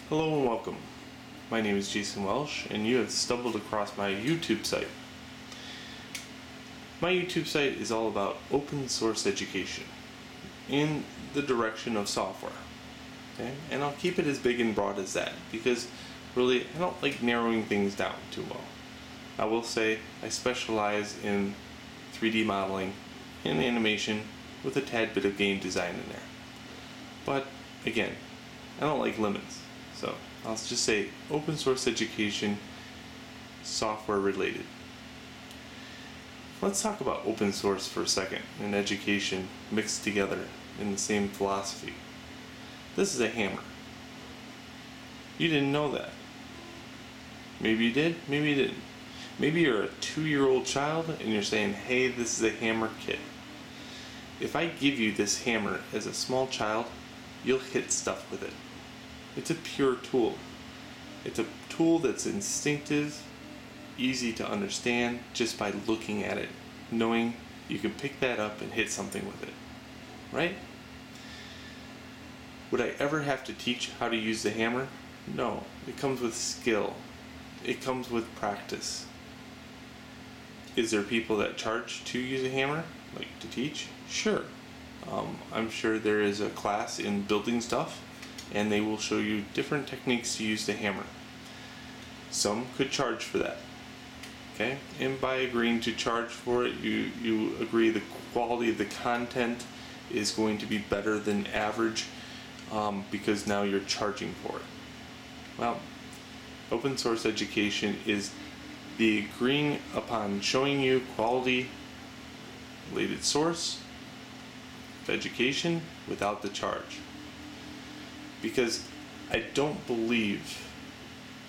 Hello and welcome. My name is Jason Welsh and you have stumbled across my YouTube site. My YouTube site is all about open source education in the direction of software. Okay? And I'll keep it as big and broad as that because really I don't like narrowing things down too well. I will say I specialize in 3D modeling and animation with a tad bit of game design in there. But again, I don't like limits. So I'll just say open source education, software related. Let's talk about open source for a second and education mixed together in the same philosophy. This is a hammer. You didn't know that. Maybe you did, maybe you didn't. Maybe you're a 2-year-old child and you're saying, hey, this is a hammer kit. If I give you this hammer as a small child, you'll hit stuff with it. It's a pure tool. It's a tool that's instinctive, easy to understand just by looking at it, knowing you can pick that up and hit something with it, right? Would I ever have to teach how to use the hammer? No, it comes with skill. It comes with practice. Is there people that charge to use a hammer, like to teach? Sure. I'm sure there is a class in building stuff and they will show you different techniques to use the hammer. Some could charge for that. Okay? And by agreeing to charge for it, you agree the quality of the content is going to be better than average because now you're charging for it. Well, open source education is the agreeing upon showing you quality related source of education without the charge. Because I don't believe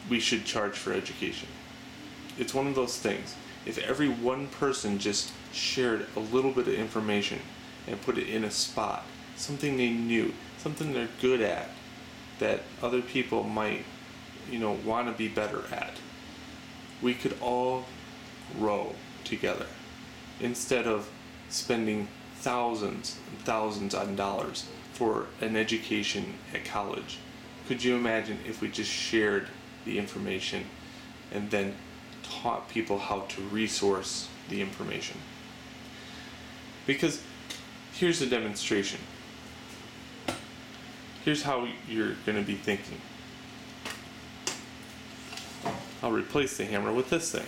we should charge for education. It's one of those things. If every one person just shared a little bit of information and put it in a spot, something they knew, something they're good at, that other people might, want to be better at, we could all grow together instead of spending thousands and thousands on dollars for an education at college. Could you imagine if we just shared the information and then taught people how to resource the information? Because here's a demonstration. Here's how you're going to be thinking. I'll replace the hammer with this thing.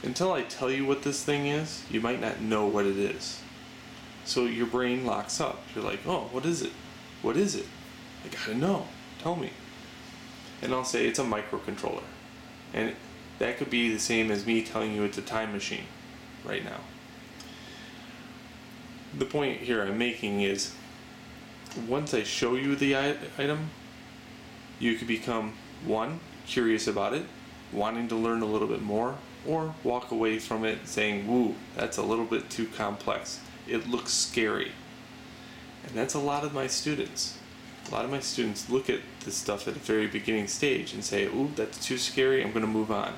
Until I tell you what this thing is, you might not know what it is. So your brain locks up. You're like, oh, what is it? What is it? I gotta know. Tell me. And I'll say it's a microcontroller. And that could be the same as me telling you it's a time machine right now. The point here I'm making is once I show you the item, you could become, one, curious about it, wanting to learn a little bit more, or walk away from it saying, woo, that's a little bit too complex. It looks scary. And that's a lot of my students. A lot of my students look at this stuff at the very beginning stage and say, ooh, that's too scary, I'm going to move on.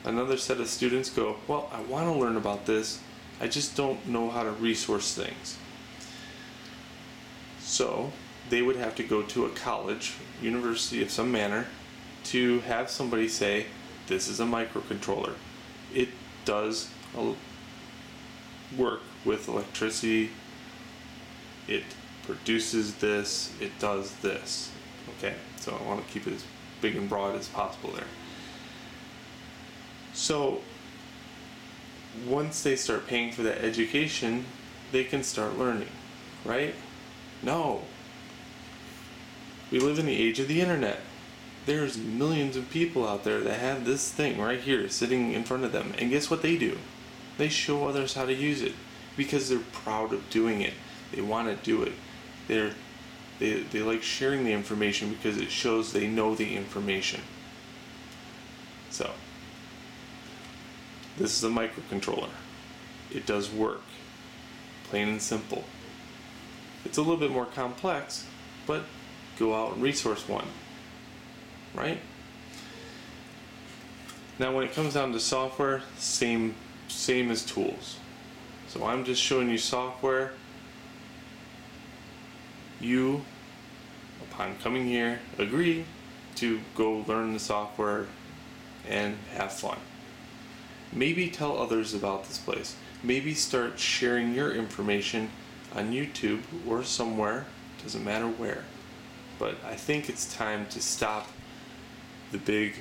Another set of students go, well, I want to learn about this, I just don't know how to resource things. So they would have to go to a college, university of some manner, to have somebody say, this is a microcontroller. It does work with electricity. It produces this. It does this. Okay, so I want to keep it as big and broad as possible there. So once they start paying for that education, they can start learning, right? No. We live in the age of the internet. There's millions of people out there that have this thing right here sitting in front of them. And guess what they do? They show others how to use it because they're proud of doing it. They want to do it. They like sharing the information because it shows they know the information. So, this is a microcontroller. It does work. Plain and simple. It's a little bit more complex, but go out and resource one. Right? Now when it comes down to software, same as tools. So I'm just showing you software. You upon coming here, agree to go learn the software and have fun. Maybe tell others about this place. Maybe start sharing your information on YouTube or somewhere, doesn't matter where. But I think it's time to stop the big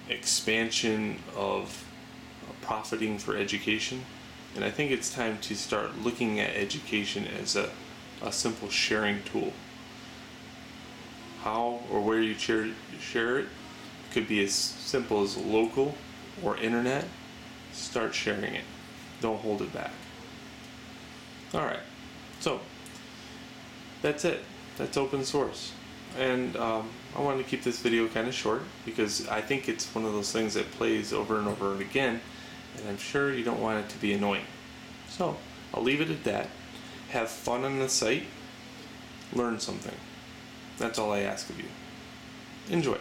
expansion of profiting for education. And I think it's time to start looking at education as a simple sharing tool. How or where you share it could be as simple as local or internet. Start sharing it. Don't hold it back. Alright, so that's it. That's open source. And I wanted to keep this video kind of short because I think it's one of those things that plays over and over and again, and I'm sure you don't want it to be annoying. So I'll leave it at that. Have fun on the site. Learn something. That's all I ask of you. Enjoy.